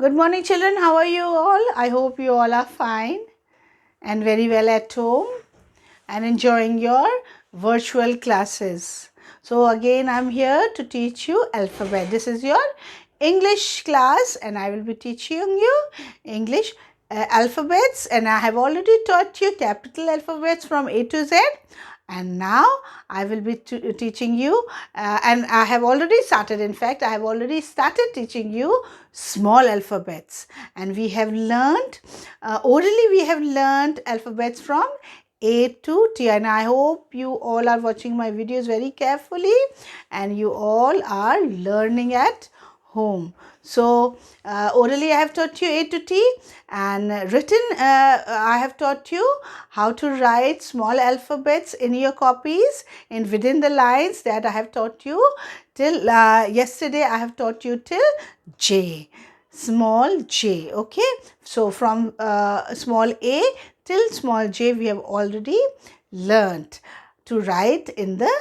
Good morning, children. How are you all? I hope you all are fine and very well at home and enjoying your virtual classes. So, again, I'm here to teach you alphabet. This is your English class, and I will be teaching you English alphabets. And I have already taught you capital alphabets from A to Z. And now I will be teaching you, and I have already started. In fact, I have already started teaching you small alphabets, and we have learned orally. We have learned alphabets from A to T, and I hope you all are watching my videos very carefully, and you all are learning at home. So, orally I have taught you A to T, and written I have taught you how to write small alphabets in your copies in within the lines that I have taught you till yesterday. I have taught you till J, small j. Okay, so from small a till small j we have already learnt to write in the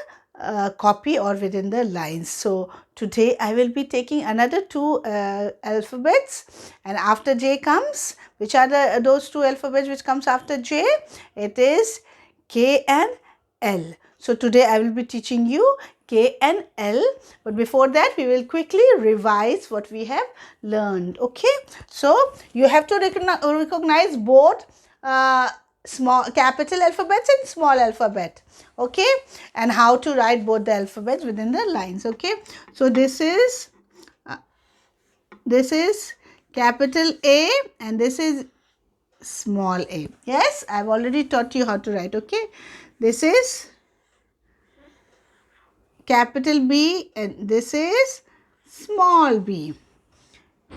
copy or within the lines. So today I will be taking another two alphabets, and after J comes, which are those two alphabets which comes after J? It is K and L. So today I will be teaching you K and L, but before that we will quickly revise what we have learned. Okay, so you have to recognize both small capital alphabets and small alphabet. Okay, and how to write both the alphabets within the lines. Okay, so this is capital A and this is small a. Yes, I've already taught you how to write. Okay, this is capital B and this is small b.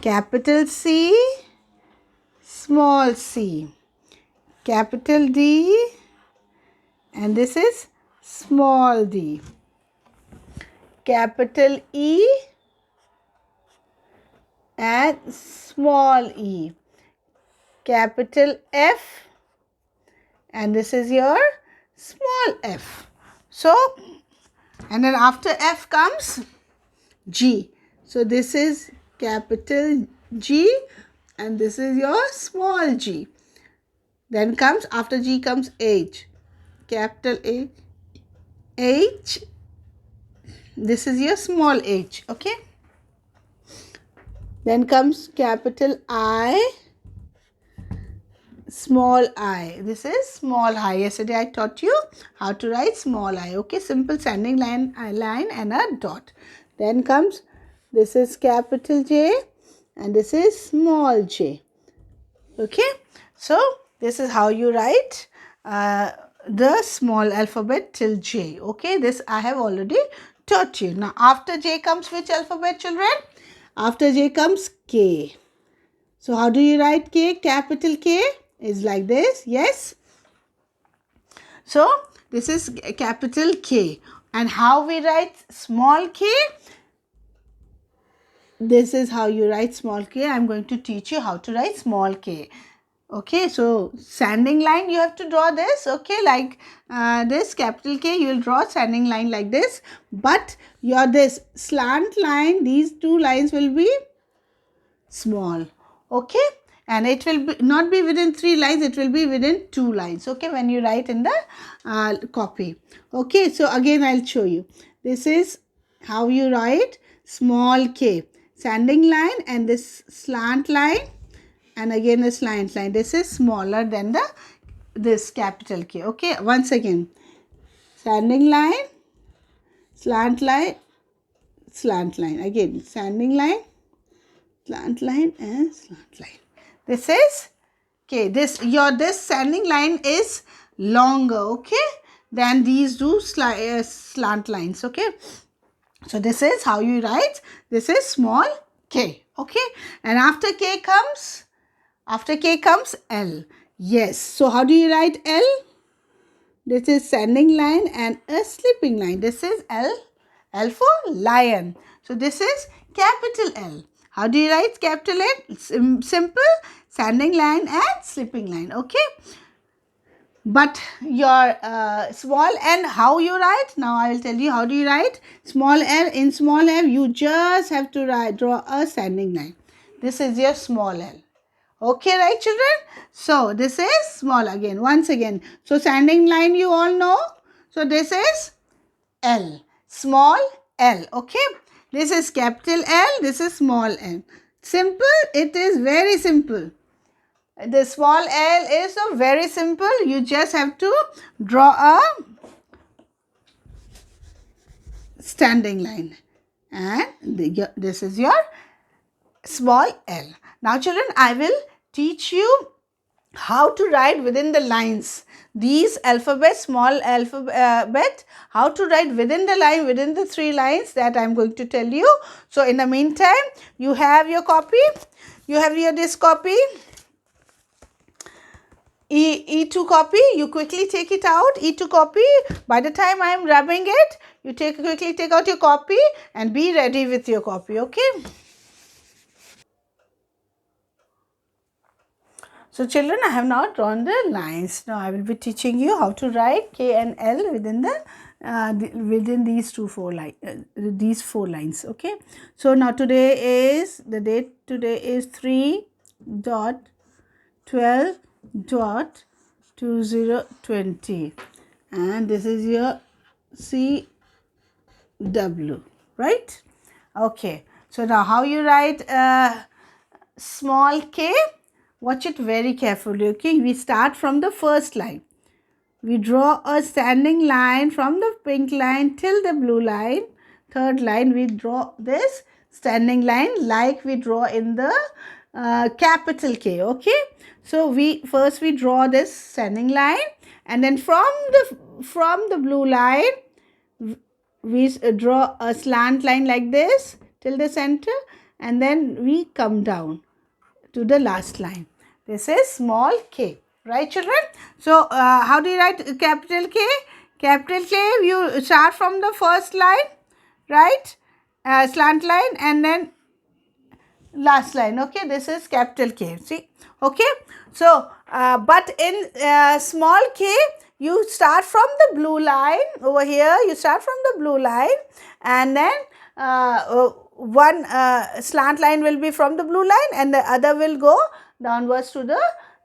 Capital C, small c. Capital D and this is small d. Capital E and small e. Capital F and this is your small f. So, and then after F comes G. So this is capital G and this is your small g. Then comes after G comes H. Capital H. This is your small h. Okay. Then comes capital I, small I. This is small I. Yesterday I taught you how to write small I. Okay, simple standing line and a dot. Then comes, this is capital J and this is small j. Okay, so this is how you write the small alphabet till J. Okay, this I have already taught you. Now after J comes which alphabet, children? After J comes K. So how do you write K? Capital K is like this. Yes. So this is capital K. And how we write small k? This is how you write small k. I'm going to teach you how to write small k. Okay, so standing line you have to draw this. Okay, like this capital K, you will draw standing line like this. But your this slant line, these two lines will be small. Okay, and it will not be within 3 lines, it will be within 2 lines. Okay, when you write in the copy. Okay, so again I'll show you. This is how you write small k, standing line and this slant line and again a slant line. This is smaller than this capital K. Okay, once again, standing line, slant line, slant line. Again, standing line, slant line and slant line. This is K. This standing line is longer, okay, than these two slant lines. Okay, so this is how you write. This is small k. Okay, and after K comes L. Yes. So how do you write L? This is standing line and a slipping line. This is L. L for lion. So this is capital L. How do you write capital L? Simple. Standing line and slipping line. Okay. But your small n, how you write? Now I will tell you how do you write small l. In small l, you just have to draw a standing line. this is your small l. Okay, right children? So this is small again, once again. So standing line you all know. So this is L, small l, okay? This is capital L, this is small l. Simple, it is very simple. The small l is so very simple. You just have to draw a standing line. And this is your small l. Now children, I will teach you how to write within the lines. These alphabets, small alphabet, how to write within the line, within the 3 lines, that I am going to tell you. So in the meantime, you have your copy, you have your this copy, E2 copy, you quickly take it out, E2 copy. By the time I am rubbing it, you quickly take out your copy and be ready with your copy, okay? So children, I have now drawn the lines. Now I will be teaching you how to write K and L within within these these 4 lines. Okay. So now today is the date. Today is 3.12.2020, and this is your CW, right? Okay. So now how you write small k? Watch it very carefully, okay? We start from the first line. We draw a standing line from the pink line till the blue line. Third line, we draw this standing line like we draw in the capital K, okay? So we draw this standing line, and then from the blue line, we draw a slant line like this till the center, and then we come down to the last line. This is small k, right children? So how do you write capital K? Capital K, you start from the first line, right? Slant line, and then last line, okay? This is capital K, see? Okay? So but in small k, you start from the blue line. Over here you start from the blue line, and then one slant line will be from the blue line, and the other will go downwards to the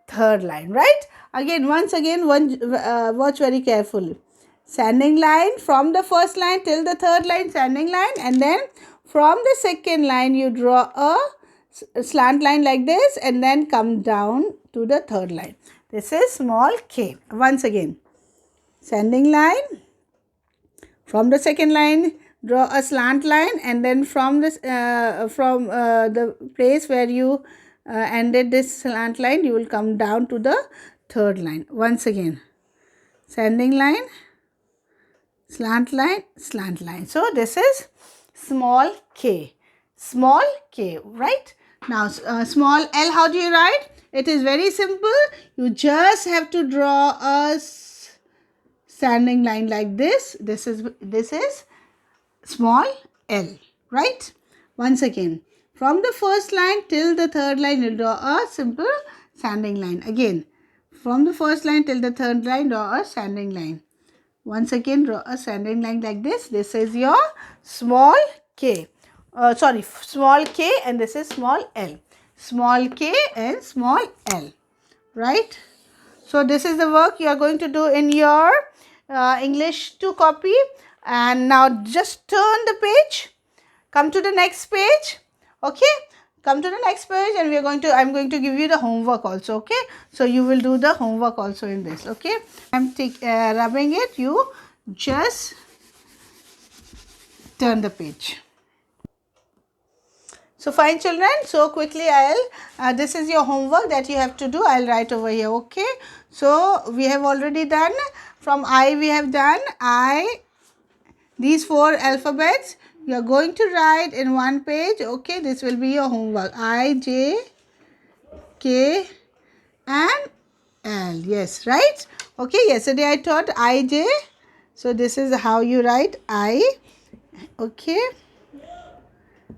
third line, right? Again, once again, watch very carefully. Standing line from the first line till the third line, standing line, and then from the second line you draw a slant line like this, and then come down to the third line. This is small k. Once again, standing line, from the second line draw a slant line, and then from this the place where you ended this slant line, you will come down to the third line. Once again, standing line, slant line, slant line. So this is small k, right? Now small l, how do you write? It is very simple. You just have to draw a standing line like this. This is small l, right? Once again, from the first line till the third line, you draw a simple standing line. Again, from the first line till the third line, draw a standing line. Once again, draw a standing line like this. This is your small k. Small k, and this is small l. Small k and small l, right? So this is the work you are going to do in your English 2 copy. And now just turn the page. Come to the next page. Okay. Come to the next page, and I'm going to give you the homework also. Okay. So you will do the homework also in this. Okay. I'm rubbing it. You just turn the page. So fine children, so quickly this is your homework that you have to do. I'll write over here, okay. So we have already done, from I we have done, these 4 alphabets you are going to write in one page, okay. This will be your homework, I, J, K and L, yes, right. Okay, yesterday I taught I, J, so this is how you write I, okay.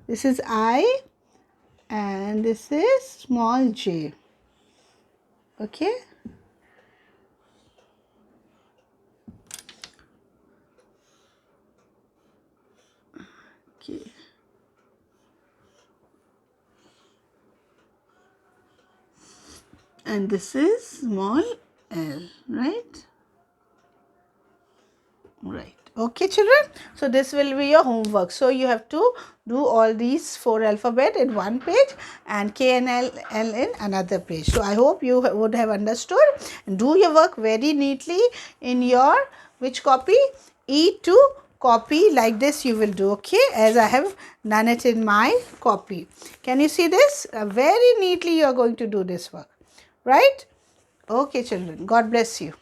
This is I, and this is small j, okay. Okay. and this is small l, right? Right. Okay, children. So this will be your homework. So you have to do all these 4 alphabet in one page and K and L in another page. So I hope you would have understood. Do your work very neatly in your which copy? E2 copy, like this you will do, okay, as I have done it in my copy. Can you see this? Very neatly you are going to do this work, right? Okay, children. God bless you.